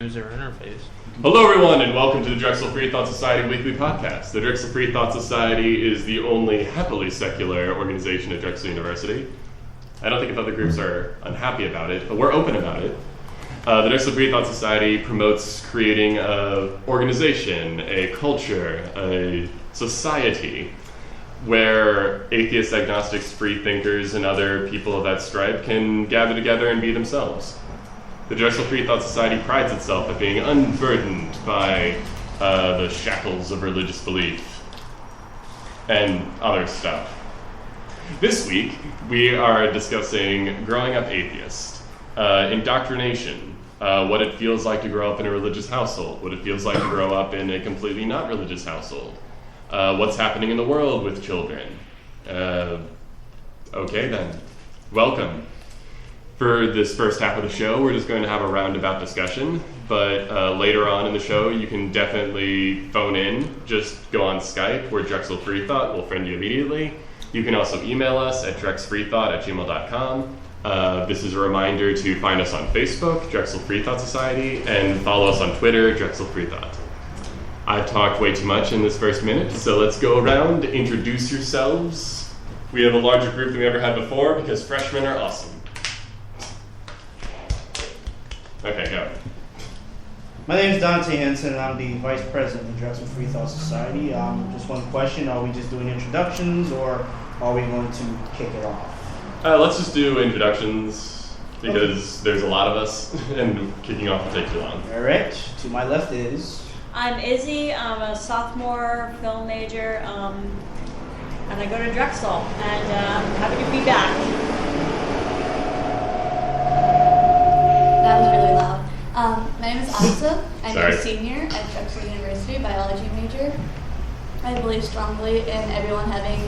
user interface. Hello everyone and welcome to the Drexel Free Thought Society weekly podcast. The Drexel Free Thought Society is the only happily secular organization at Drexel University. I don't think if other groups are unhappy about it, but we're open about it. The Drexel Free Thought Society promotes creating an organization, a culture, a society where atheists, agnostics, free thinkers, and other people of that stripe can gather together and be themselves. The Drexel Free Thought Society prides itself at being unburdened by the shackles of religious belief and other stuff. This week, we are discussing growing up atheist, indoctrination, what it feels like to grow up in a religious household, what it feels like to grow up in a completely not religious household, what's happening in the world with children. Okay then, welcome. For this first half of the show, we're just going to have a roundabout discussion, but later on in the show, you can definitely phone in. Just go on Skype, we're Drexel Free Thought, we'll friend you immediately. You can also email us at drexfreethought@gmail.com. This is a reminder to find us on Facebook, Drexel Free Thought Society, and follow us on Twitter, Drexel Free Thought. I've talked way too much in this first minute, so let's go around, introduce yourselves. We have a larger group than we ever had before because freshmen are awesome. Okay, go. My name is Dante Henson, and I'm the Vice President of the Drexel Free Thought Society. Just one question, are we just doing introductions, or are we going to kick it off? Let's just do introductions, because there's a lot of us, and kicking off will take too long. All right, to my left is... I'm Izzy, I'm a sophomore film major, and I go to Drexel, and I'm happy to be back. That was really loud. My name is Asa. I'm Sorry. a senior at Drexel University, biology major. I believe strongly in everyone having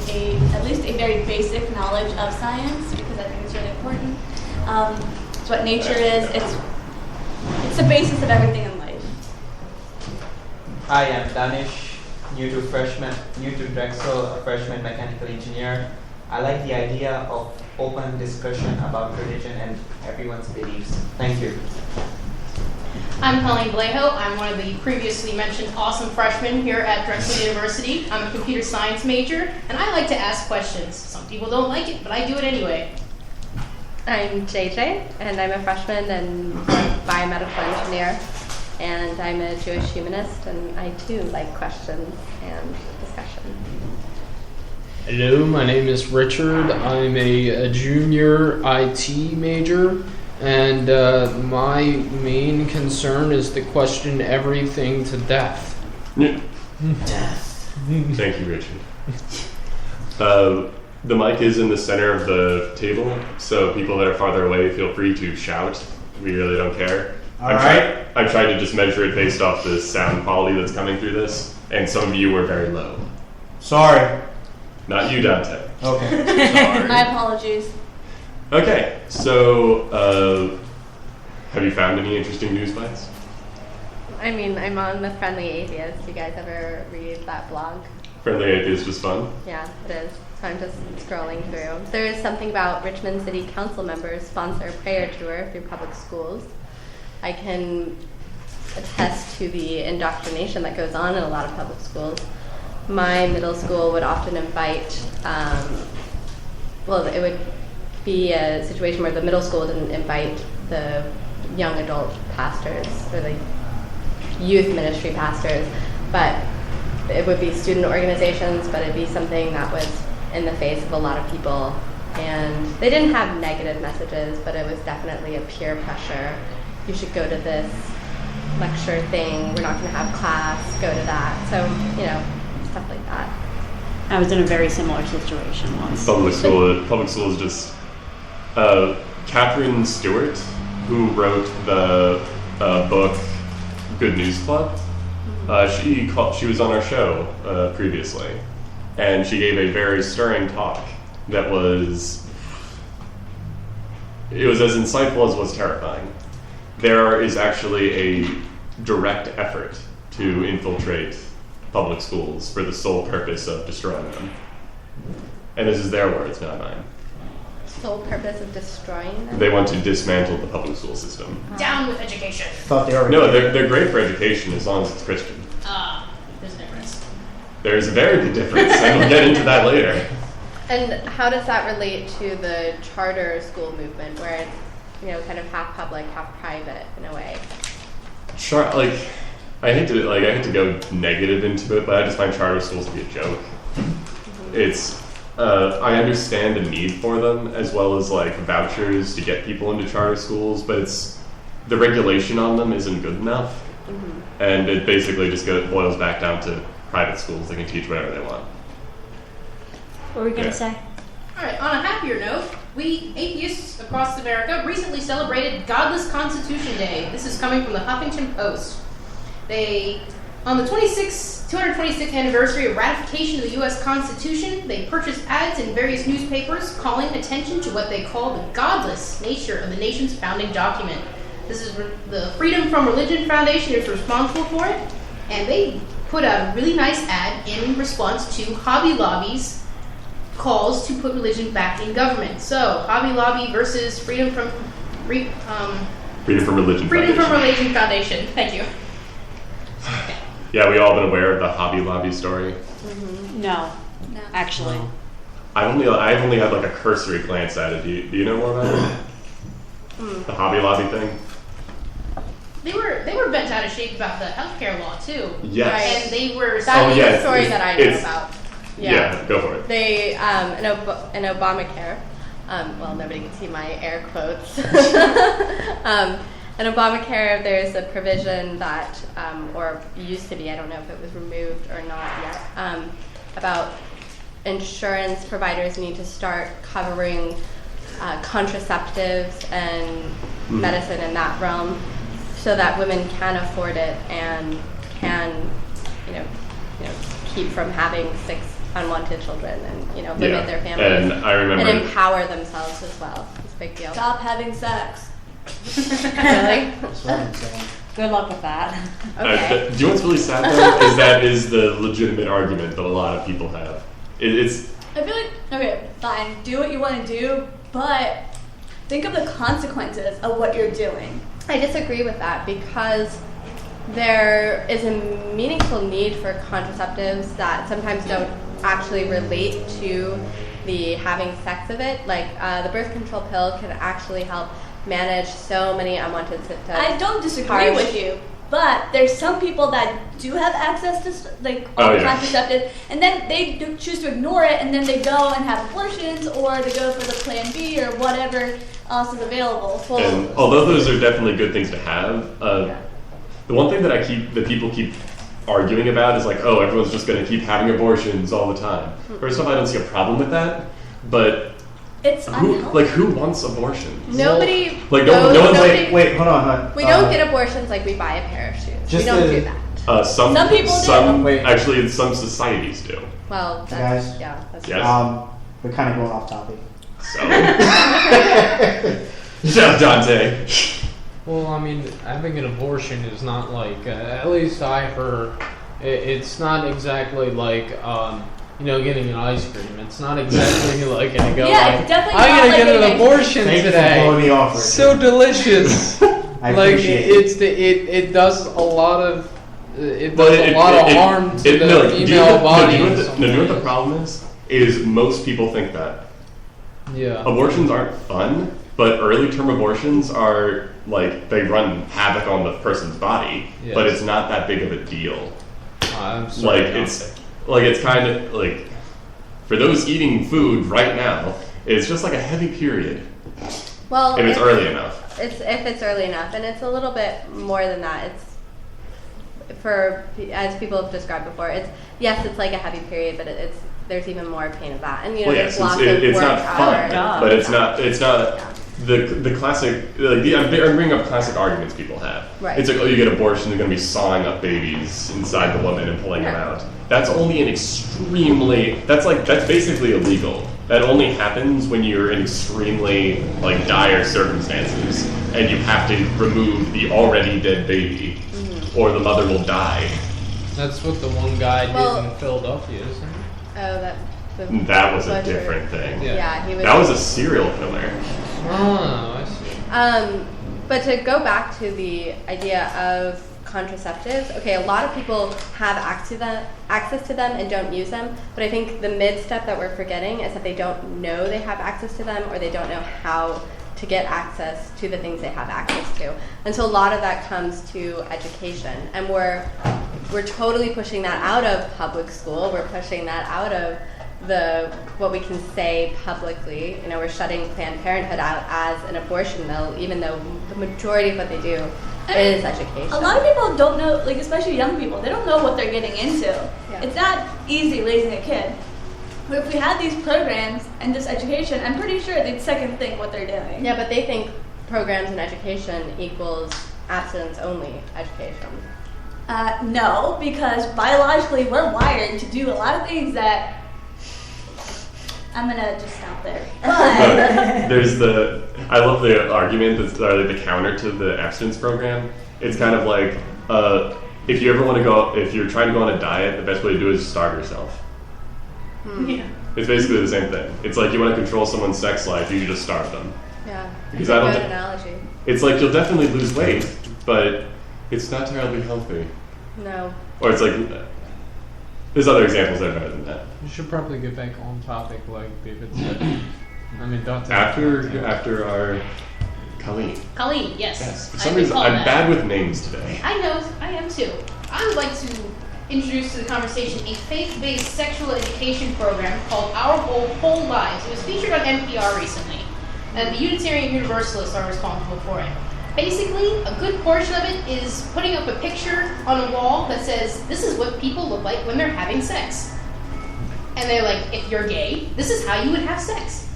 at least a very basic knowledge of science, because I think it's really important. It's what nature is. It's the basis of everything in life. Hi, I'm Danish, new to Drexel, a freshman mechanical engineer. I like the idea of open discussion about religion and everyone's beliefs. Thank you. I'm Colleen Blejo. I'm one of the previously mentioned awesome freshmen here at Drexel University. I'm a computer science major, and I like to ask questions. Some people don't like it, but I do it anyway. I'm JJ, and I'm a freshman and biomedical engineer, and I'm a Jewish humanist, and I too like questions and discussion. Hello, my name is Richard. I'm a junior IT major, and my main concern is to question everything to death. Death. Thank you, Richard. The mic is in the center of the table, so people that are farther away feel free to shout. We really don't care. I tried to just measure it based off the sound quality that's coming through this, and some of you were very low. Sorry. Not you, Dante. Okay. Sorry. My apologies. Okay, so have you found any interesting news bites? I mean, I'm on the Friendly Atheist. You guys ever read that blog? Friendly Atheist was fun. Yeah, it is. So I'm just scrolling through. There is something about Richmond City Council members sponsor a prayer tour through public schools. I can attest to the indoctrination that goes on in a lot of public schools. My middle school would often invite, it would be a situation where the middle school didn't invite the young adult pastors or the youth ministry pastors, but it would be student organizations, but it'd be something that was in the face of a lot of people. And they didn't have negative messages, but it was definitely a peer pressure. You should go to this lecture thing, we're not going to have class, go to that. So, stuff like that. I was in a very similar situation once. Public school is just Catherine Stewart, who wrote the book Good News Club. She was on our show previously, and she gave a very stirring talk that was as insightful as was terrifying. There is actually a direct effort to infiltrate public schools for the sole purpose of destroying them. And this is their words, not mine. sole purpose of destroying them? They want to dismantle the public school system. Down with education. Thought they already. No, they're great for education as long as it's Christian. There's a difference. There's a very big difference, and we'll get into that later. And how does that relate to the charter school movement, where it's, you know, kind of half public, half private in a way? I hate to go negative into it, but I just find charter schools to be a joke. It's I understand the need for them, as well as like vouchers to get people into charter schools, but the regulation on them isn't good enough, and it basically just boils back down to private schools. They can teach whatever they want. What were we gonna say? All right, on a happier note, we atheists across America recently celebrated Godless Constitution Day. This is coming from the Huffington Post. On the 226th anniversary of ratification of the U.S. Constitution, they purchased ads in various newspapers calling attention to what they call the godless nature of the nation's founding document. This is the Freedom from Religion Foundation is responsible for it, and they put out a really nice ad in response to Hobby Lobby's calls to put religion back in government. So, Hobby Lobby versus Freedom from Religion Foundation. Thank you. Yeah, we all been aware of the Hobby Lobby story. No, actually. I've only had like a cursory glance at it. Do you know more about it? The Hobby Lobby thing? They were bent out of shape about the healthcare law too. Yes. And they were. That's the story that I know about. Yeah, go for it. They, in Obamacare, well, nobody can see my air quotes. In Obamacare, there's a provision that, or used to be, I don't know if it was removed or not yet, about insurance providers need to start covering contraceptives and medicine in that realm, so that women can afford it and can, keep from having 6 unwanted children and, limit their families. And I remember. And empower themselves as well. It's a big deal. Stop having sex. Really? That's what I'm saying. Good luck with that. Okay. Do you know what's really sad though? is the legitimate argument that a lot of people have. It's. I feel like, okay, fine, do what you want to do, but think of the consequences of what you're doing. I disagree with that because there is a meaningful need for contraceptives that sometimes don't actually relate to the having sex of it. Like the birth control pill can actually help manage so many unwanted symptoms. I don't disagree with you, but there's some people that do have access to contraceptive, and then they do choose to ignore it, and then they go and have abortions, or they go for the Plan B or whatever else is available. And although those are definitely good things to have, the one thing that people keep arguing about is like, oh, everyone's just going to keep having abortions all the time. First off, I don't see a problem with that, but it's who wants abortions? Nobody. Like no one's like. Wait, hold on, hon. We don't get abortions like we buy a pair of shoes. We don't do that. Some people do. Wait. Actually, some societies do. Well, that's, Guys? yeah. That's Yes. We're kind of going off topic. So. Shut up, Dante. Well, I mean, having an abortion is not like, at least I've heard, it's not exactly like, getting an ice cream. It's not exactly like going to go, it's definitely I'm not going to like get an getting abortion Thank you for today. blowing me off, Richard. So delicious. I Like, appreciate it does a lot of, harm to the female body. Do you know what the problem is? Is most people think that. Yeah. Abortions aren't fun, but early term abortions are like they run havoc on the person's body, Yes. but it's not that big of a deal. I'm sorry. It's kind of like for those eating food right now, it's just like a heavy period. Well, if it's early enough. If it's early enough, and it's a little bit more than that. It's as people have described before. It's like a heavy period, but there's even more pain of that, and there's lots of it's work not fun, hours. but it's not the classic. I'm bringing up classic arguments people have. Right. It's like, oh, you get abortion, they're going to be sawing up babies inside the woman and pulling them out. That's only that's basically illegal. That only happens when you're in extremely dire circumstances and you have to remove the already dead baby, or the mother will die. That's what the one guy did in Philadelphia, isn't it? Oh, that That was a butcher. different thing. Yeah, he was. That was a serial killer. Oh, I see. But to go back to the idea of contraceptives, okay, a lot of people have access to them and don't use them, but I think the mid-step that we're forgetting is that they don't know they have access to them, or they don't know how to get access to the things they have access to. And so a lot of that comes to education, and we're totally pushing that out of public school. We're pushing that out of what we can say publicly. You know, we're shutting Planned Parenthood out as an abortion mill, even though the majority of what they do is education. A lot of people don't know, like especially young people, they don't know what they're getting into. Yeah. It's not easy raising a kid. But if we had these programs and this education, I'm pretty sure they'd second think what they're doing. Yeah, but they think programs and education equals abstinence-only education. No, because biologically we're wired to do a lot of things that I'm gonna just stop there. But I love the argument that's the counter to the abstinence program. It's kind of like, if you're trying to go on a diet, the best way to do it is starve yourself. Yeah. It's basically the same thing. It's like you want to control someone's sex life, you should just starve them. Yeah, Because that's a good analogy. It's like you'll definitely lose weight, but it's not terribly healthy. No. Or it's like, there's other examples that are better than that. You should probably get back on topic, like David said. I mean, Dante. After our Colleen. Colleen, yes. Yes. For I some reason, recall I'm that. bad with names today. I know, I am too. I would like to introduce to the conversation a faith-based sexual education program called Our Whole Lives. It was featured on NPR recently, and the Unitarian Universalists are responsible for it. Basically, a good portion of it is putting up a picture on a wall that says, this is what people look like when they're having sex. And they're like, if you're gay, this is how you would have sex.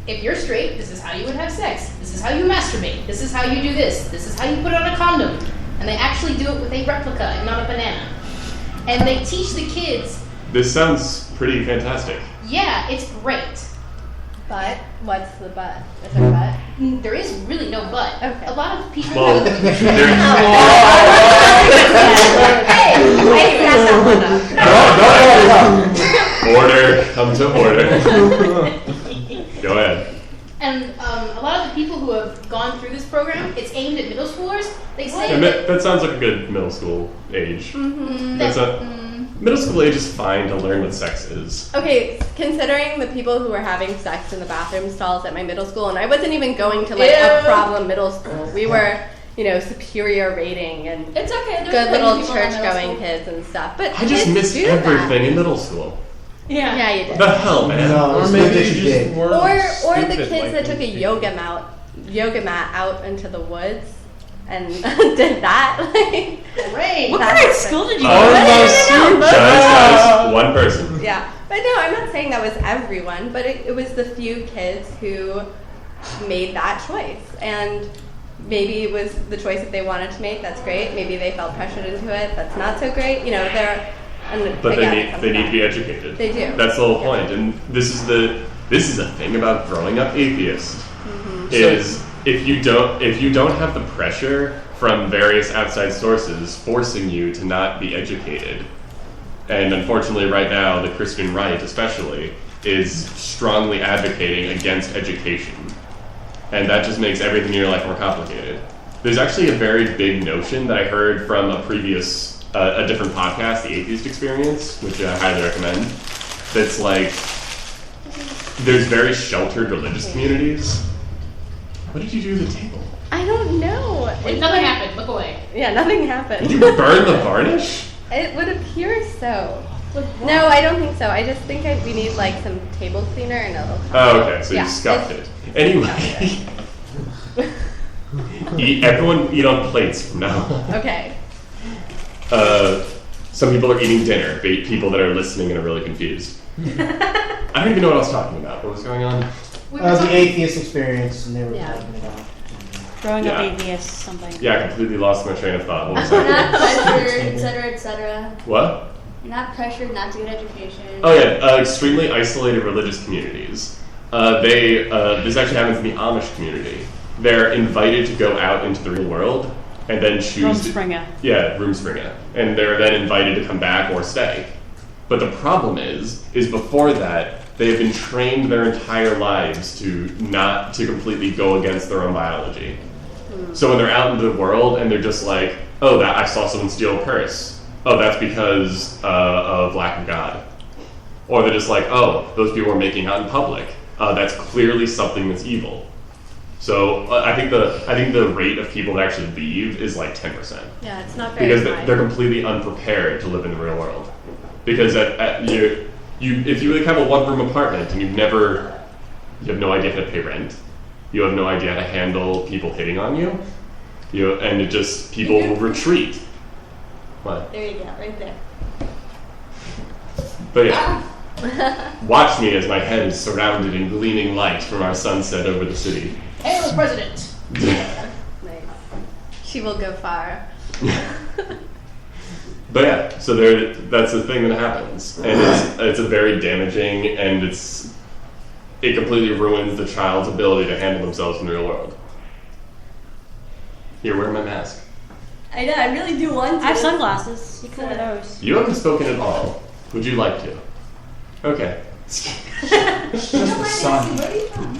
If you're straight, this is how you would have sex. This is how you masturbate. This is how you do this. This is how you put on a condom. And they actually do it with a replica and not a banana. And they teach the kids. This sounds pretty fantastic. Yeah, it's great. But what's the but? Is there a but? There is really no but. Okay. A lot of people Well, have... Hey, I messed that one up. Order, come to order. Go ahead. And a lot of the people who have gone through this program, it's aimed at middle schoolers. They say And that sounds like a good middle school age. That's middle school age is fine to learn what sex is. Okay, considering the people who were having sex in the bathroom stalls at my middle school, and I wasn't even going to like a problem middle school. We were, superior rating and it's okay. There's good plenty little of people in middle church-going school. kids and stuff. But I just kids missed do everything that. in middle school. Yeah, you did. The hell, man. No, Or it's maybe not that you you just did. weren't Or the stupid kids like that took a those yoga mat out into the woods and did that. Great. What That's kind of the school did you Oh, go to? no. Just one person. Yeah, but no, I'm not saying that was everyone, but it was the few kids who made that choice. And maybe it was the choice that they wanted to make. That's great. Maybe they felt pressured into it. That's not so great. But again, they need to be educated. They do. That's the whole point. And this is the thing about growing up atheist. Is if you don't have the pressure from various outside sources forcing you to not be educated, and unfortunately right now the Christian right especially is strongly advocating against education, and that just makes everything in your life more complicated. There's actually a very big notion that I heard from a different podcast, The Atheist Experience, which I highly recommend, that's like there's very sheltered religious communities. What did you do to the table? I don't know. Wait, nothing happened. Look away. Yeah, nothing happened. Did you burn the varnish? It would appear so. No, I don't think so. I just think we need like some table cleaner and a little. Oh, okay. So Yeah, you scuffed it's- it. Anyway, everyone eat on plates from now on. Okay. Some people are eating dinner. People that are listening and are really confused. I don't even know what I was talking about. What was going on? We were The talking- atheist experience, and they were Yeah. talking about. Growing up Yeah. atheist, something. Yeah, I completely lost my train of thought. What was You're that? not pressured, etc., etc. What? You're not pressured not to get education. Oh yeah, extremely isolated religious communities. This actually happens in the Amish community. They're invited to go out into the real world and then choose. Rumspringa. Yeah, Rumspringa, and they're then invited to come back or stay. But the problem is before that, they have been trained their entire lives to not to completely go against their own biology. So when they're out in the world and they're just like, oh, that I saw someone steal a purse. Oh, that's because of lack of God. Or they're just like, oh, those people are making out in public. That's clearly something that's evil. So I think the rate of people that actually leave is like 10%. Yeah, it's not very Because high. they're completely unprepared to live in the real world. Because if you like have a one-room apartment and you have no idea how to pay rent, you have no idea how to handle people hitting on you, and it just people will retreat. What? There you go, right there. But yeah, watch me as my head is surrounded in gleaming light from our sunset over the city. Hail the president! Nice. She will go far. But yeah, so that's the thing that happens, and it's a very damaging, and it completely ruins the child's ability to handle themselves in the real world. Here, wear my mask. I know, I really do want to. I have sunglasses. You can wear those. You haven't spoken at all. Would you like to? Okay. Just the sun. Where are you from?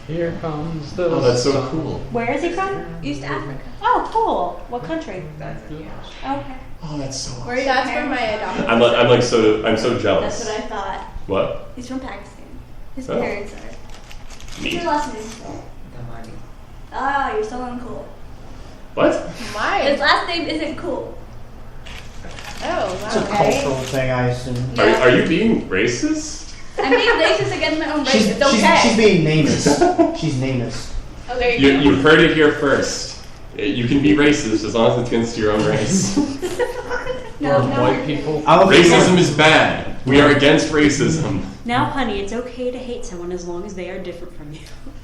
Here comes the Oh, that's so sun. cool. Where is he from? East Africa. Oh, cool. What country? Okay. Oh, that's so awesome. Where are you That's where my adopted. I'm so jealous. That's what I thought. What? He's from Pakistan. His Oh. parents are. What's Me. your last name? Damani. Ah, you're so uncool. What? His Why? last name isn't cool. Oh, It's a wow. cultural thing, I assume. Yeah. Are you being racist? I'm being racist against my own race. She's, It's okay. she's being nameless. She's nameless. Oh, there you go. You heard it here first. You can be racist as long as it's against your own race. No, Or no, white we're people. I don't think Racism is bad. We are against racism. Now, honey, it's okay to hate someone as long as they are different from you.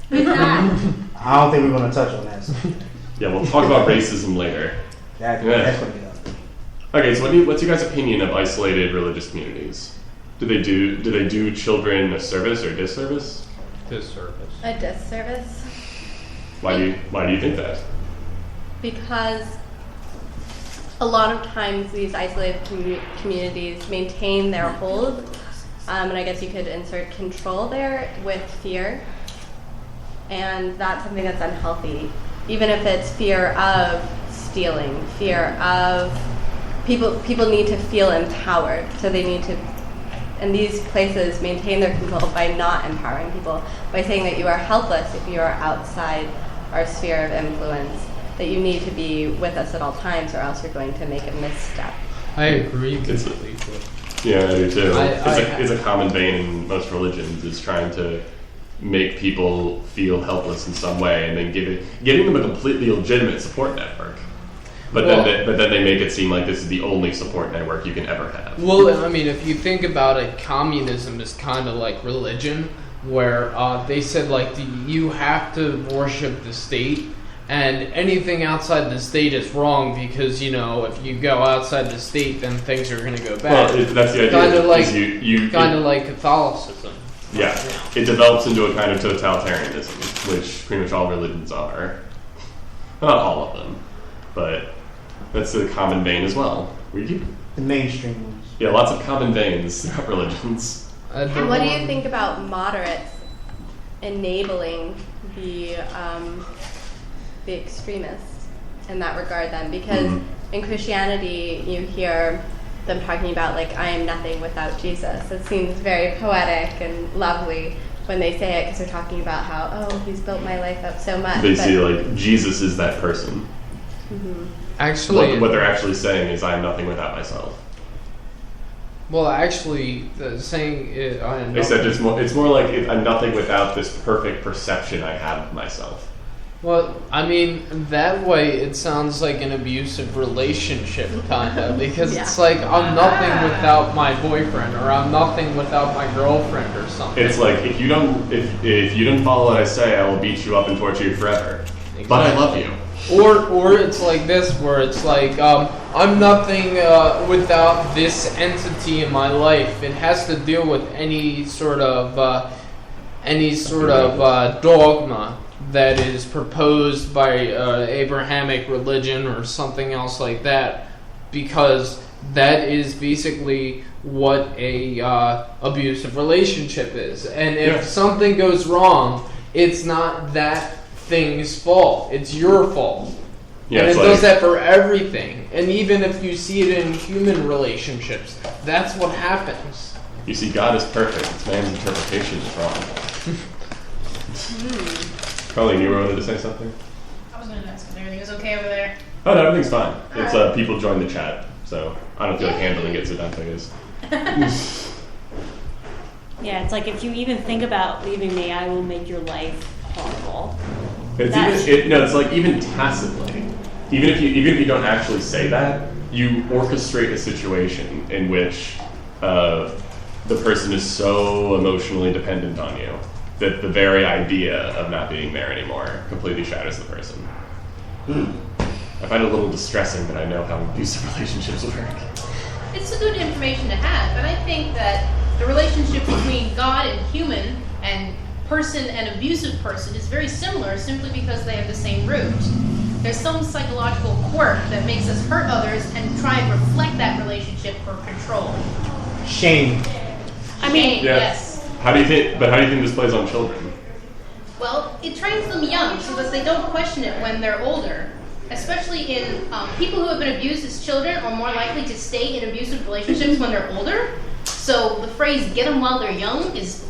Who's not? I don't think we're going to touch on that. Yeah, we'll talk about racism later. That's going to be done. Okay, so what's your guys' opinion of isolated religious communities? Do they do children a service or disservice? Disservice. A disservice. Why do you think that? Because a lot of times these isolated communities maintain their hold, and I guess you could insert control there with fear, and that's something that's unhealthy. Even if it's fear of stealing, fear of people need to feel empowered, so they need to, and these places maintain their control by not empowering people, by saying that you are helpless if you are outside our sphere of influence, that you need to be with us at all times or else you're going to make a misstep. I agree It's- completely. Yeah, I do too. I- It's a common vein in most religions, is trying to make people feel helpless in some way, and then giving them a completely legitimate support network. But Well- then they make it seem like this is the only support network you can ever have. Well, I mean, if you think about it, communism is kind of like religion, where they said, like, you have to worship the state, and anything outside the state is wrong because, if you go outside the state, then things are going to go bad. Well, that's the idea. Kind of like, you like Catholicism. Yeah, it develops into a kind of totalitarianism, which pretty much all religions are. Not all of them, but that's a common vein as well. The mainstream ones. Yeah, lots of common veins throughout religions. And what do you think about moderates enabling the extremists in that regard then? Because in Christianity you hear them talking about, like, I am nothing without Jesus. It seems very poetic and lovely when they say it, because they're talking about how, oh, he's built my life up so much. They say, like, Jesus is that person. Actually, What they're actually saying is, I am nothing without myself. well, actually, the saying is, I am Except nothing- it's more like I'm nothing without this perfect perception I have of myself. Well, I mean, that way it sounds like an abusive relationship, kind of, because it's like, I'm nothing without my boyfriend, or I'm nothing without my girlfriend, or something. It's like, if you don't follow what I say, I will beat you up and torture you forever. But I love you. Or it's like this, where it's like, I'm nothing without this entity in my life. It has to deal with any sort of dogma that is proposed by Abrahamic religion or something else like that, because That is basically what a abusive relationship is. And if something goes wrong, it's not that thing's fault. It's your fault. Yeah, and it it's does that for everything. And even if you see it in human relationships, that's what happens. You see, God is perfect. It's man's interpretation is wrong. Colleen, you wanted to say something? I was going to ask if everything was okay over there. Oh, no, everything's fine. All It's right. people join the chat, so I don't feel like handling it, so Dante is. Yeah, it's like if you even think about leaving me, I will make your life horrible. It's like even tacitly, even if you don't actually say that, you orchestrate a situation in which the person is so emotionally dependent on you that the very idea of not being there anymore completely shatters the person. I find it a little distressing that I know how abusive relationships work. It's a good information to have, but I think that the relationship between God and human and person and abusive person is very similar simply because they have the same root. There's some psychological quirk that makes us hurt others and try and reflect that relationship for control. Shame. I mean, Yes. How do you think this plays on children? Well, it trains them young so that they don't question it when they're older. Especially in people who have been abused as children are more likely to stay in abusive relationships when they're older. So the phrase "get them while they're young" is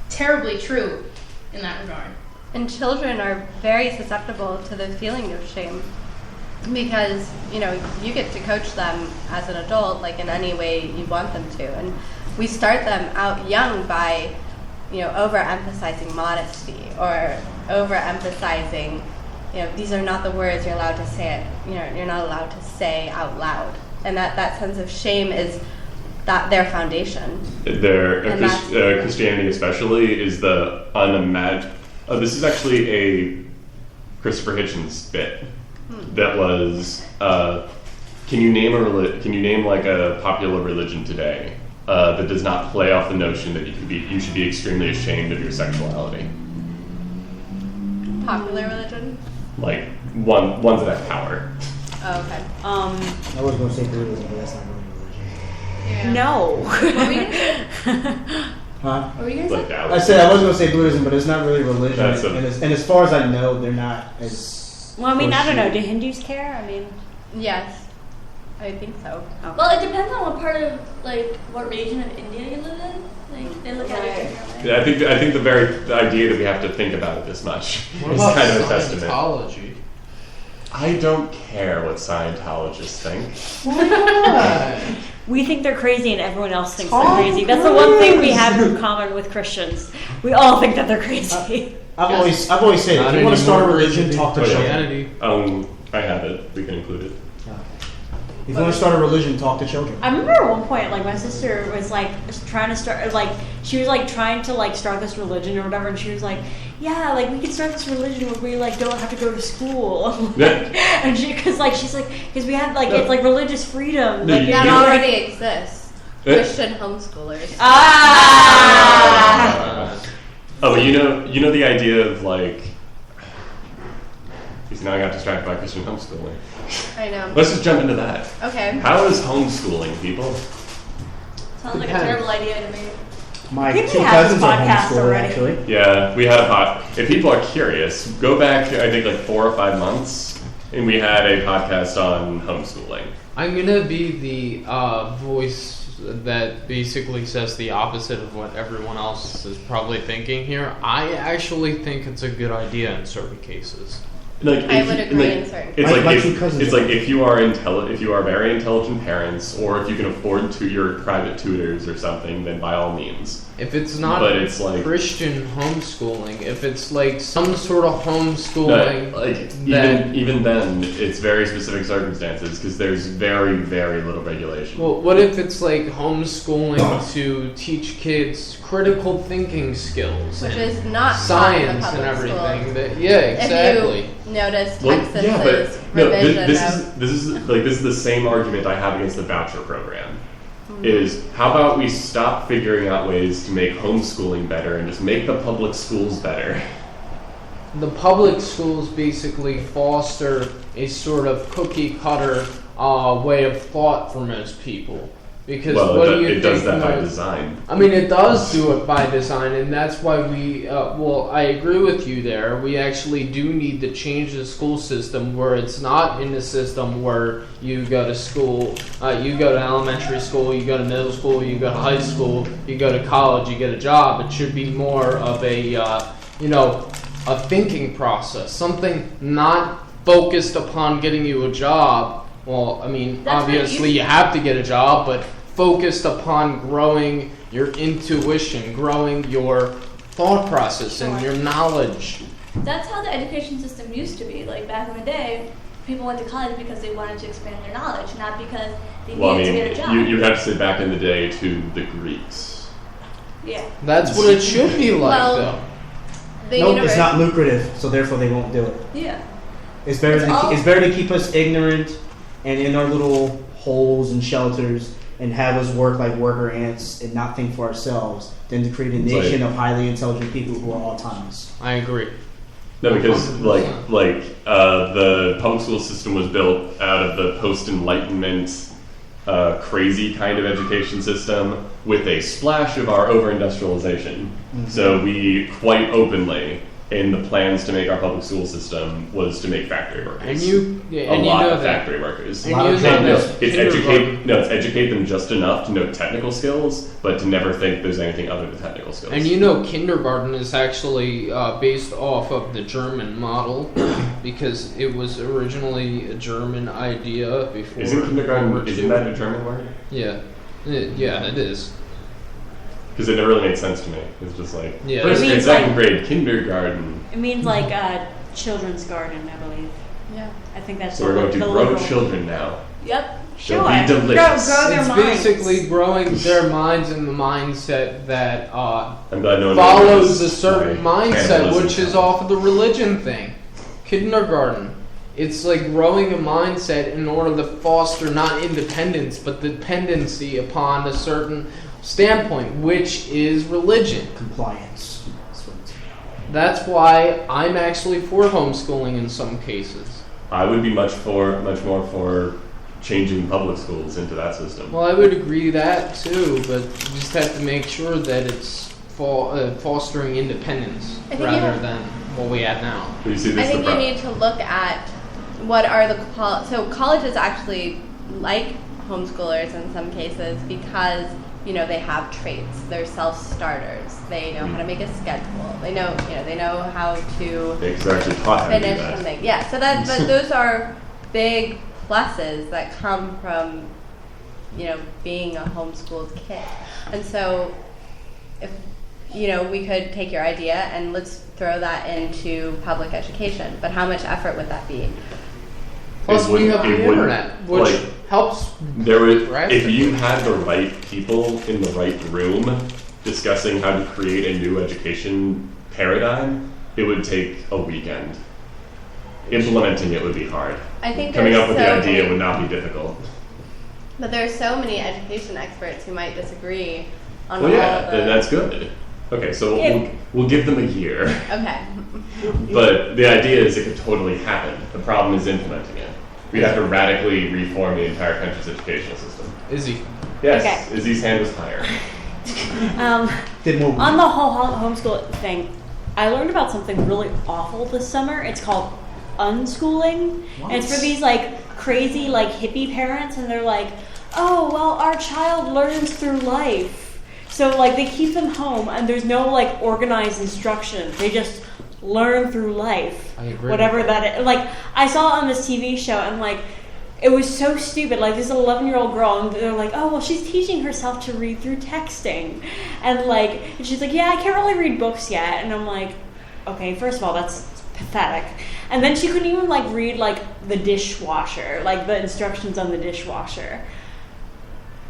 terribly true in that regard. And children are very susceptible to the feeling of shame because, you know, you get to coach them as an adult, like in any way you want them to. And we start them out young by, you know, overemphasizing modesty or overemphasizing, you know, these are not the words you're allowed to say it, you know, you're not allowed to say out loud. And that sense of shame is that their foundation. Christianity especially is the unimagined. This is actually a Christopher Hitchens bit that was. Can you name like a popular religion today that does not play off the notion that you should be extremely ashamed of your sexuality? Popular religion? Like ones that have power. Oh, okay. I was going to say Buddhism, but that's not really religion. no. Huh? What were you guys Like saying? that. I said I was going to say Buddhism, but it's not really religion. That's And as far as I know, they're not as... Well, I mean, I don't know. Do pushy. Hindus care? I mean, Yes, I think so. Well, it depends on what part of, like, what region of India you live in. Like, they look at it differently. Yeah, I think the idea that we have to think about it this much What is about kind of a testament. Scientology? I don't care what Scientologists think. we think they're crazy and everyone else thinks they're crazy. That's the one thing we have in common with Christians. We all think that they're crazy. I've always said, if you want to start a religion, talk to children. Christianity. I have it. We can include it. If you want to start a religion, talk to children. I remember at one point, like, my sister was, like, trying to start, like, she was, like, trying to, like, start this religion or whatever, and she was like, yeah, like, we could start this religion where we, like, don't have to go to school. And because we have, like, it's, like, religious freedom. No, Like, That You- already exists. Christian homeschoolers. Ah! Oh, but you know the idea of like. Because now I got distracted by Christian homeschooling. I know. Let's just jump into that. Okay. How is homeschooling, people? Sounds like a Depends. terrible idea to me. My I think two we had this cousins are podcast homeschooled, already. actually. Yeah, we had a pod. If people are curious, go back I think like 4 or 5 months, and we had a podcast on homeschooling. I'm gonna be the voice that basically says the opposite of what everyone else is probably thinking here. I actually think it's a good idea in certain cases. Like, I if would you- agree like, in certain It's My- like my if, two cousins it's are- like if you are very intelligent parents, or if you can afford your private tutors or something, then by all means. If it's not But it's like- Christian homeschooling, if it's like some sort of homeschooling, No, like that- even then, it's very specific circumstances because there's very very little regulation. well, what if it's like homeschooling to teach kids critical thinking skills, Which and is not taught in the science and public everything? schools. That exactly. If you notice Well, Texas's yeah, but no, revision this of is the same argument I have against the voucher program. Is how about we stop figuring out ways to make homeschooling better and just make the public schools better? The public schools basically foster a sort of cookie cutter way of thought for most people. Because Well, what do you it does think that by most- design. I mean, it does do it by design, and that's why we, I agree with you there. We actually do need to change the school system where it's not in the system where you go to school, you go to elementary school, you go to middle school, you go to high school, you go to college, you get a job. It should be more of a, a thinking process, something not focused upon getting you a job. Well, I mean, That's what it obviously used you to have to get a job, but focused upon growing your intuition, growing your thought process and Sure. your knowledge. That's how the education system used to be. Like back in the day, people went to college because they wanted to expand their knowledge, not because they Well, I needed to get a mean, job. you have to say back in the day to the Greeks. Yeah. That's what it should be like, Well, though. The Nope, it's universe. not lucrative, so therefore they won't do it. Yeah. It's better It's all- it's better to keep us ignorant and in our little holes and shelters and have us work like worker ants and not think for ourselves than to create a It's nation like- of highly intelligent people who are autonomous. I agree. No, because 100%. the public school system was built out of the post-Enlightenment crazy kind of education system with a splash of our over-industrialization. So we quite openly, in the plans to make our public school system, was to make factory workers. And you a and you lot know of that. factory workers. And A lot you of know jobs. that It's kindergarten- educate them just enough to know technical skills, but to never think there's anything other than technical skills. And you know, kindergarten is actually based off of the German model because it was originally a German idea before. isn't World War kindergarten? Isn't II. that a German word? Yeah, yeah, it is. Because it never really made sense to me. It's just like Yeah. first It grade, means second like- grade, kindergarten. It means like children's garden, I believe. Yeah. I think that's So we're going to the grow liberal- children now. Yep. Sure. They'll be delicious. Grow their It's minds. basically growing their minds in the mindset that I'm glad no one follows knows a certain my mindset, cannibalism which is comment. off of the religion thing. Kindergarten. It's like growing a mindset in order to foster not independence, but dependency upon a certain standpoint, which is religion. Compliance. That's what it's about. That's why I'm actually for homeschooling in some cases. I would be much more for changing public schools into that system. Well, I would agree that too, but you just have to make sure that it's fostering independence I think rather you- than what we have now. But you see, I this is think the you problem. need to look at what are the so colleges actually like homeschoolers in some cases because they have traits. They're self-starters. They know how to make a schedule. They know how to Because they're actually taught how to do finish that. something. Yeah, so but those are big pluses that come from being a homeschooled kid. And so if we could take your idea and let's throw that into public education. But how much effort would that be? Plus, It we have wouldn't- the it wouldn't, internet, which like, helps. There would, Right. if you had the right people in the right room discussing how to create a new education paradigm, it would take a weekend. Implementing it would be hard. I think Coming there's up with the so idea many- would not be difficult. But there are so many education experts who might disagree on Well, all yeah, of the. then that's good. Okay, so If- we'll give them a year. Okay. But the idea is it could totally happen. The problem is implementing it. We'd have to radically reform the entire country's educational system. Izzy. Yes, Okay. Izzy's hand was higher. Did more On the whole homeschool thing, I learned about something really awful this summer. It's called unschooling. And it's for these crazy hippie parents, and they're like, oh well, our child learns through life. So they keep them home, and there's no organized instruction. They just learn through life. I agree. Whatever that is. I saw it on this TV show, and it was so stupid. This 11-year-old girl, and they're like, oh, well, she's teaching herself to read through texting. And, and she's like, yeah, I can't really read books yet. And I'm like, okay, first of all, that's pathetic. And then she couldn't even, read, the dishwasher, the instructions on the dishwasher.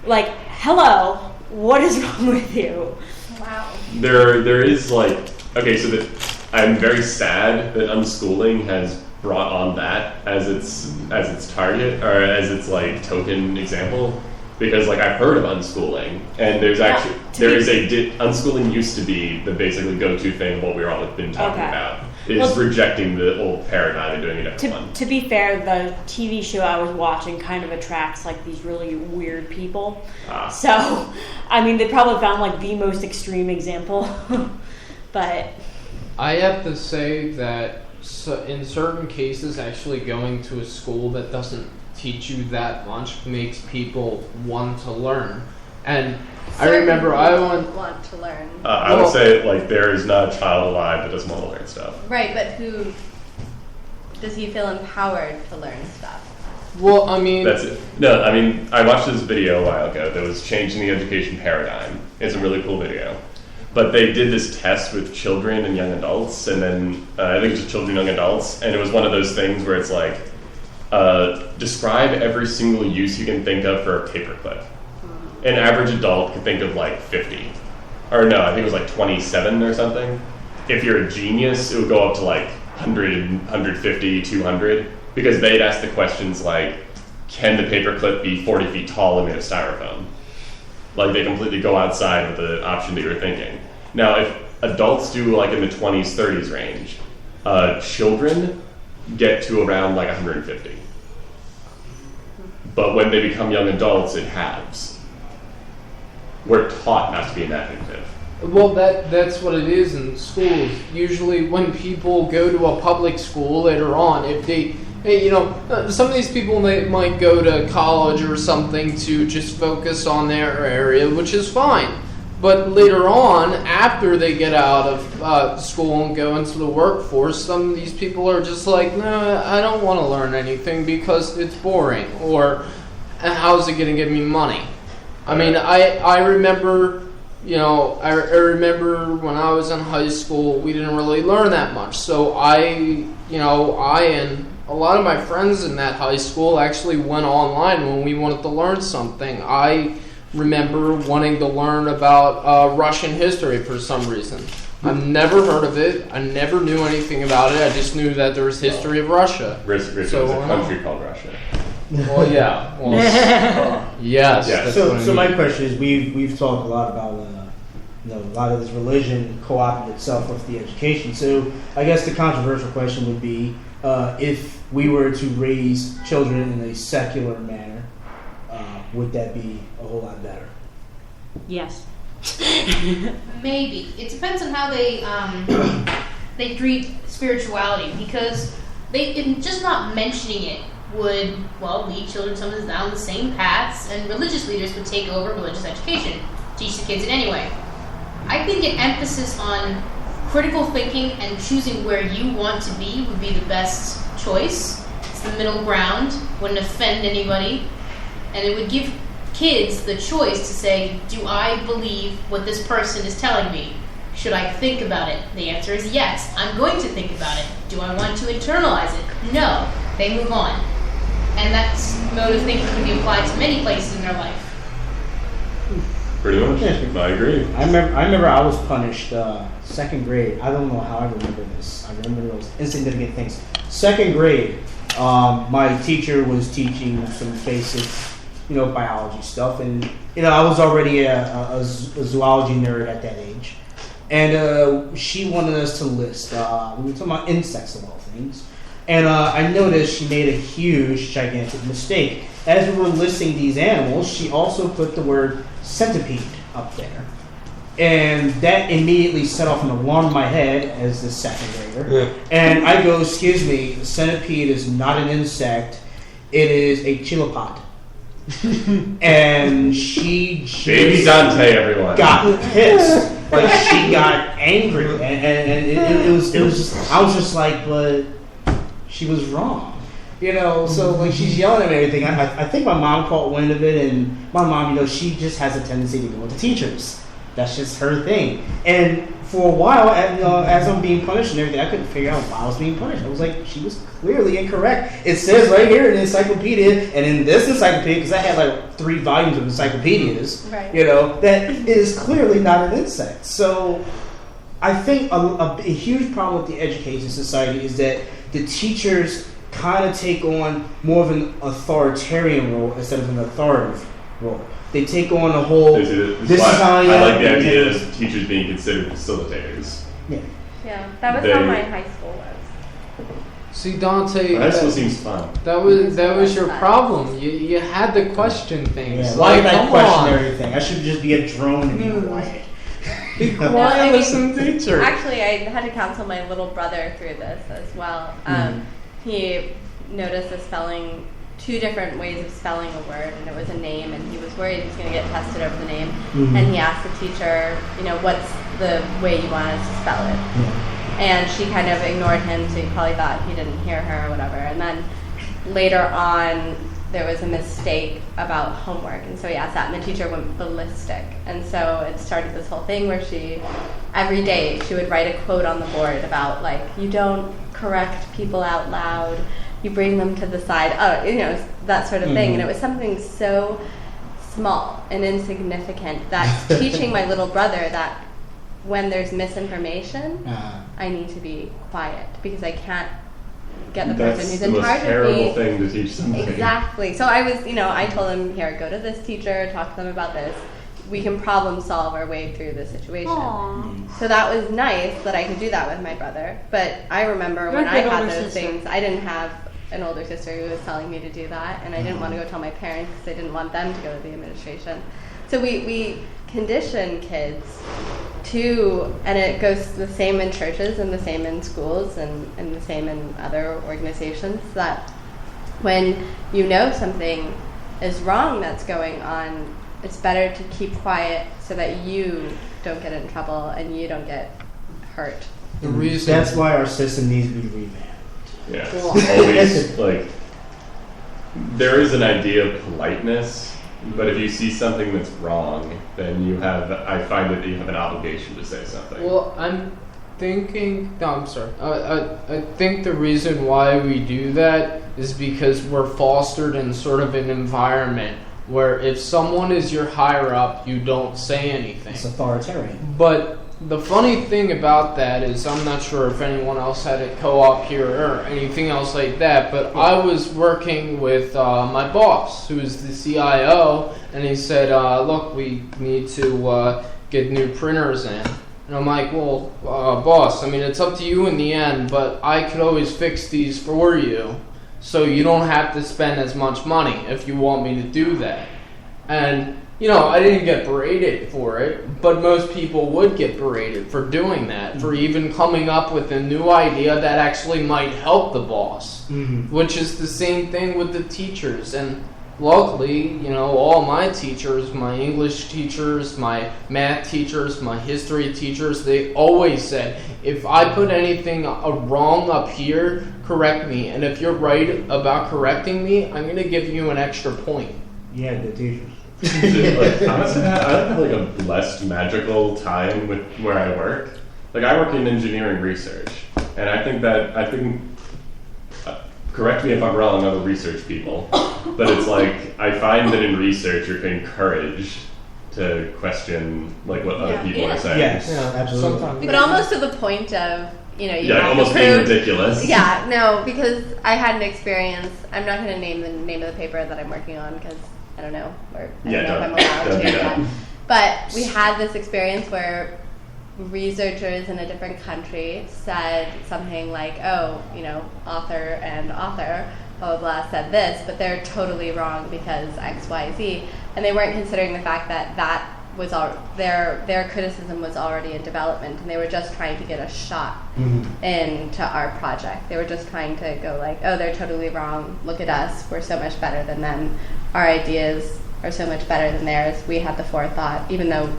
Hello, what is wrong with you? Wow. There is okay, so that I'm very sad that unschooling has brought on that as its target or as its token example, because I've heard of unschooling, and there's actually unschooling used to be the basically go-to thing of what we've all been talking Okay. about. is rejecting the old paradigm and doing a different one. To be fair, the TV show I was watching kind of attracts like these really weird people. So, I mean, they probably found like the most extreme example. But I have to say that in certain cases, actually going to a school that doesn't teach you that much makes people want to learn. And I remember I want to learn. I would say like there is not a child alive that doesn't want to learn stuff. Right, but who does he feel empowered to learn stuff? Well, I mean, that's it. No, I mean, I watched this video a while ago that was changing the education paradigm. It's a really cool video. But they did this test with children and young adults, and then I think it was just children and young adults, and it was one of those things where it's like, describe every single use you can think of for a paperclip. An average adult could think of like 50. Or no, I think it was like 27 or something. If you're a genius, it would go up to like 100, 150, 200, because they'd ask the questions like, can the paperclip be 40 feet tall and made of styrofoam? Like they completely go outside with the option that you're thinking. Now, if adults do like in the 20s, 30s range, children get to around like 150. But when they become young adults, it halves. We're taught not to be imaginative. Well, that's what it is in schools. Usually when people go to a public school later on, if they, some of these people might go to college or something to just focus on their area, which is fine. But later on, after they get out of school and go into the workforce, some of these people are just like, no, I don't want to learn anything because it's boring, or how's it going to give me money? I mean, I remember, I remember when I was in high school, we didn't really learn that much. So I and a lot of my friends in that high school actually went online when we wanted to learn something. I remember wanting to learn about Russian history for some reason. I've never heard of it. I never knew anything about it. I just knew that there was history of Russia. Russia is a country called Russia. Well, yeah. Well, yes. So my question is, we've talked a lot about a lot of this religion co-opting itself with the education. So I guess the controversial question would be, if we were to raise children in a secular manner, would that be a whole lot better? yes. Maybe. It depends on how they treat spirituality, because just not mentioning it would, lead children sometimes down the same paths, and religious leaders would take over religious education, teach the kids it anyway. I think an emphasis on critical thinking and choosing where you want to be would be the best choice. It's the middle ground, wouldn't offend anybody, and it would give kids the choice to say, do I believe what this person is telling me? Should I think about it? The answer is yes, I'm going to think about it. Do I want to internalize it? No. They move on. And that mode of thinking can be applied to many places in their life. Pretty much. I agree. I remember I was punished second grade. I don't know how I remember this. I remember those insignificant things. Second grade, my teacher was teaching some basic, biology stuff, and I was already a zoology nerd at that age, and she wanted us to list. We were talking about insects of all things. And I noticed she made a huge, gigantic mistake. As we were listing these animals, she also put the word centipede up there. And that immediately set off an alarm in my head as the second grader. Yeah. And I go, excuse me, the centipede is not an insect. It is a chilipod. And she just Baby Dante, everyone. Got pissed. Like, she got angry. And it was just, I was just like, but she was wrong. So like she's yelling at me and everything. I think my mom caught wind of it, and my mom, she just has a tendency to go with the teachers. That's just her thing. And for a while, as I'm being punished and everything, I couldn't figure out why I was being punished. I was like, she was clearly incorrect. It says right here in the encyclopedia, and in this encyclopedia, because I had like 3 volumes of encyclopedias, right. That it is clearly not an insect. So I think a huge problem with the education society is that the teachers kind of take on more of an authoritarian role instead of an authoritative role. They take on a whole. This is how I like the idea of teachers being considered facilitators. Yeah. Yeah, that was They- how my high school was. See, Dante, High school seems fun. that was your problem. You had to question things. Yeah, why did I come question on. everything? I should just be a drone and be quiet. Be quiet, Well, I mean, listen, teacher. Actually, I had to counsel my little brother through this as well. He noticed the spelling, 2 different ways of spelling a word, and it was a name, and he was worried he was going to get tested over the name. And he asked the teacher, what's the way you want us to spell it? And she kind of ignored him, so he probably thought he didn't hear her or whatever. And then later on, there was a mistake about homework, and so he asked that, and the teacher went ballistic. And so it started this whole thing where every day, she would write a quote on the board about, like, you don't correct people out loud, you bring them to the side, that sort of thing. And it was something so small and insignificant that's teaching my little brother that when there's misinformation, I need to be quiet because I can't get the person who's in charge of me. That's the most terrible thing to teach somebody. Exactly. So I was, I told him, here, go to this teacher, talk to them about this. We can problem solve our way through the situation. Aww. So that was nice that I could do that with my brother. But I remember when I had those things, I didn't have an older sister who was telling me to do that, and I didn't want to go tell my parents because I didn't want them to go to the administration. So we condition kids to, and it goes the same in churches and the same in schools and the same in other organizations, that when you know something is wrong that's going on, it's better to keep quiet so that you don't get in trouble and you don't get hurt. The reason That's why our system needs to be revamped. Yeah, it's always like there is an idea of politeness, but if you see something that's wrong, then I find that you have an obligation to say something. Well, I'm thinking. No, I'm sorry. I think the reason why we do that is because we're fostered in sort of an environment where if someone is your higher up, you don't say anything. It's authoritarian. But the funny thing about that is, I'm not sure if anyone else had a co-op here or anything else like that, but I was working with my boss, who is the CIO, and he said, look, we need to get new printers in. And I'm like, well, boss, I mean, it's up to you in the end, but I could always fix these for you, so you don't have to spend as much money if you want me to do that. And I didn't get berated for it, but most people would get berated for doing that, for even coming up with a new idea that actually might help the boss, which is the same thing with the teachers. And luckily, all my teachers, my English teachers, my math teachers, my history teachers, they always said, if I put anything wrong up here, correct me. And if you're right about correcting me, I'm going to give you an extra point. Yeah, the teachers. Honestly, I have like a blessed, magical time with where I work. Like I work in engineering research, and I think correct me if I'm wrong, other research people, but it's like I find that in research you're encouraged to question like what other people are saying. Yes, absolutely. Sometimes. But almost to the point of, you have almost to being prove, ridiculous. Yeah, no, because I had an experience. I'm not going to name the name of the paper that I'm working on because I don't know, or I don't know if I'm allowed to yet. But we had this experience where researchers in a different country said something like, author and author, blah, blah, blah, said this, but they're totally wrong because X, Y, Z. And they weren't considering the fact that was their criticism was already in development, and they were just trying to get a shot into our project. They were just trying to go like, oh, they're totally wrong. Look at us. We're so much better than them. Our ideas are so much better than theirs. We had the forethought, even though,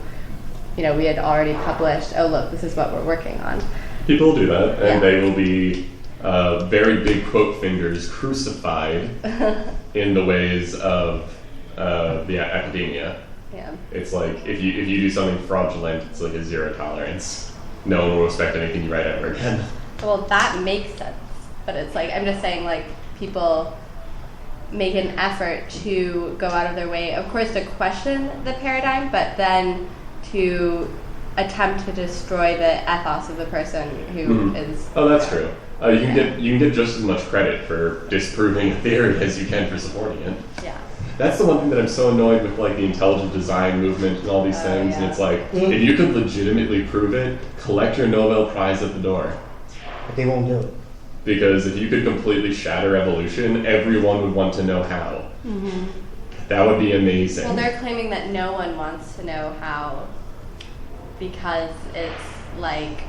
we had already published, oh, look, this is what we're working on. People do that, and they will be very big quote fingers crucified in the ways of the academia. Yeah. It's like if you do something fraudulent, it's like a zero tolerance. No one will respect anything you write ever again. Well, that makes sense, but it's like I'm just saying, like people make an effort to go out of their way, of course, to question the paradigm, but then to attempt to destroy the ethos of the person who is. Oh, that's true. You can get just as much credit for disproving a theory as you can for supporting it. Yeah. That's the one thing that I'm so annoyed with, like the intelligent design movement and all these things. yeah. And it's like, if you could legitimately prove it, collect your Nobel Prize at the door. But they won't do it. Because if you could completely shatter evolution, everyone would want to know how. That would be amazing. Well, they're claiming that no one wants to know how because it's like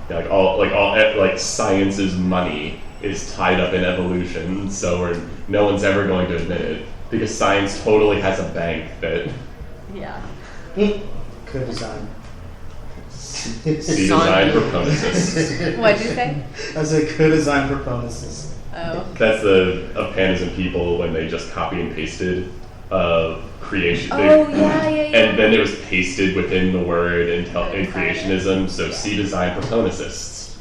like science's money is tied up in evolution, so no one's ever going to admit it because science totally has a bank that. yeah. Good design. C-design proponents. What'd you say? That's a good design proponents. Oh. That's the Panism people when they just copy and pasted creation. Yeah. And then it was pasted within the word in creationism, so C-design proponents.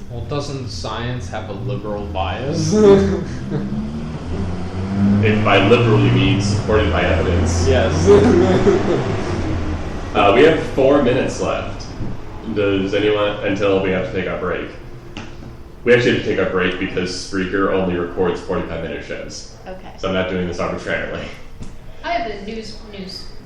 Well, doesn't science have a liberal bias? If by liberal you mean supported by evidence. Yes. We have 4 minutes left. Does anyone, until we have to take our break? We actually have to take our break because Spreaker only records 45-minute shows. Okay. So I'm not doing this arbitrarily. I have the news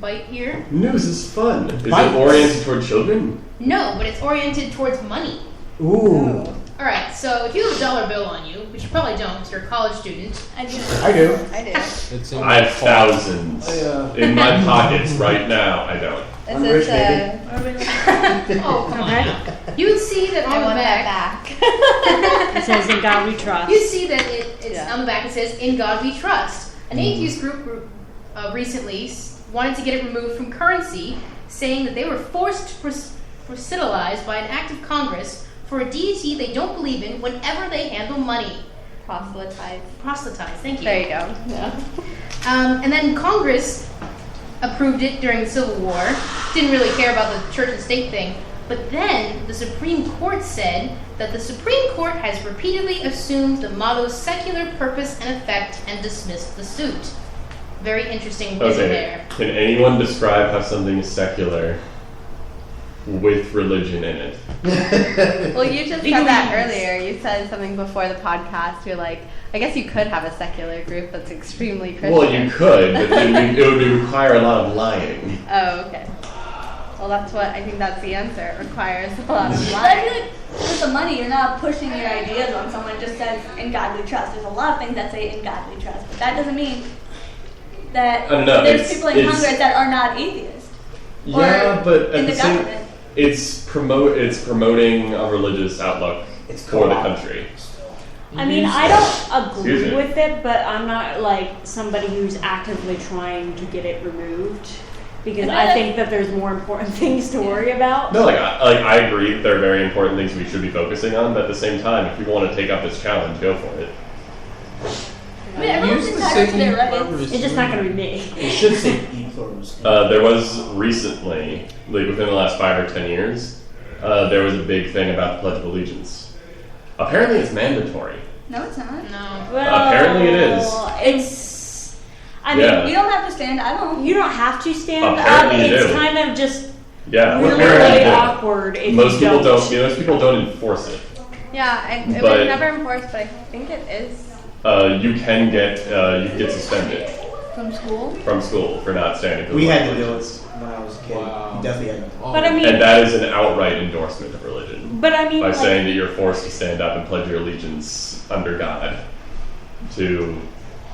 bite here. News is fun. Is Bites. it oriented toward children? No, but it's oriented towards money. Ooh. All right, so if you have a dollar bill on you, which you probably don't because you're a college student. I do. I do. I do. It's in I have thousands in my pockets right now. I don't. I'm rich, baby. Oh, come on now. You would see that on the back. It says in God we trust. You see that it's on the back. It says "In God We Trust." An atheist group recently wanted to get it removed from currency, saying that they were forced to proselytize by an act of Congress for a deity they don't believe in whenever they handle money. Proselytize. Proselytize. Thank you. There you go. Yeah. And then Congress approved it during the Civil War. Didn't really care about the church and state thing. But then the Supreme Court said that the Supreme Court has repeatedly assumed the motto's secular purpose and effect and dismissed the suit. Very interesting whistle there. Can anyone describe how something is secular with religion in it? Well, you just said that earlier. You said something before the podcast. You're like, I guess you could have a secular group that's extremely Christian. Well, you could, but it would require a lot of lying. Oh, okay. Well, that's the answer. It requires a lot of But I lying. feel like with the money, you're not pushing your ideas on someone. It just says "in God we trust." There's a lot of things that say "in God we trust," but that doesn't mean that I don't know, there's people in Congress that are not atheists. Yeah, but in at the the same, government. it's promoting a religious outlook for the country. I mean, I don't Excuse agree me. with it, but I'm not like somebody who's actively trying to get it removed because I think that there's more important things to worry about. No, I agree that there are very important things we should be focusing on, but at the same time, if people want to take up this challenge, go for it. I mean, everyone's entitled to their rights. It's just not going to be me. It should say E plurals. There was recently, like within the last 5 or 10 years, there was a big thing about the Pledge of Allegiance. Apparently it's mandatory. No, it's not. No. Well, Apparently it is. It's. I mean, Yeah. You don't have to stand. I don't. you don't have to stand up. Apparently you It's do. kind of just Yeah, really, apparently really you do. awkward if Most you people don't. most people don't enforce it. Yeah, it But- was never enforced, but I think it is. You can get suspended From school. from school for not standing for the We Pledge had of to do it Allegiance. when I was a kid. Wow. We definitely had to. But I mean, And that is an outright endorsement of religion. but I mean, By like, saying that you're forced to stand up and pledge your allegiance under God to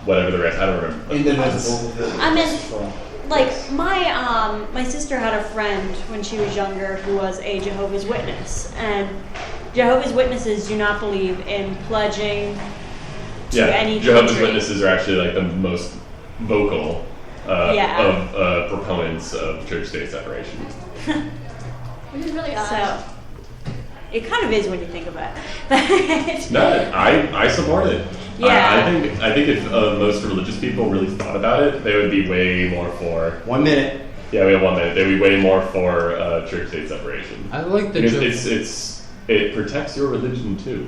whatever the rest. I don't remember. Indivisible. I mean, like my sister had a friend when she was younger who was a Jehovah's Witness, and Jehovah's Witnesses do not believe in pledging to any Jehovah's country. Witnesses are actually like the most vocal Yeah. of proponents of church-state separation. Which is really odd. So it kind of is when you think about it. No, I support it. Yeah. I think if most religious people really thought about it, they would be way more for. 1 minute. Yeah, we have 1 minute. They'd be way more for church-state separation. I like the Because it protects your religion too.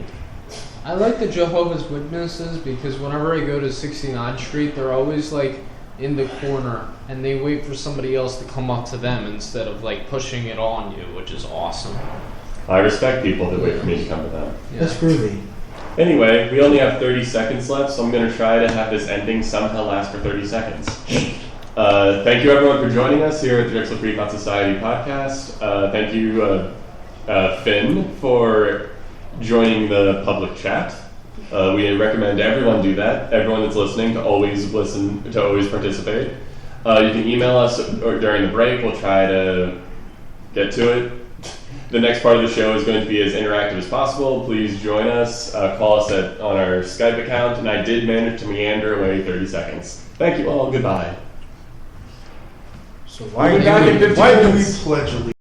I like the Jehovah's Witnesses because whenever I go to 69th Street, they're always like in the corner and they wait for somebody else to come up to them instead of like pushing it on you, which is awesome. I respect people that wait for me to come to them. Yeah. That's groovy. Anyway, we only have 30 seconds left, so I'm going to try to have this ending somehow last for 30 seconds. Thank you, everyone, for joining us here at the Drexel Free Thought Society podcast. Thank you, Finn, for joining the public chat. We recommend everyone do that. Everyone that's listening to always listen, to always participate. You can email us during the break. We'll try to get to it. The next part of the show is going to be as interactive as possible. Please join us. Call us on our Skype account. And I did manage to meander away 30 seconds. Thank you all. Goodbye. So Why do we pledge allegiance?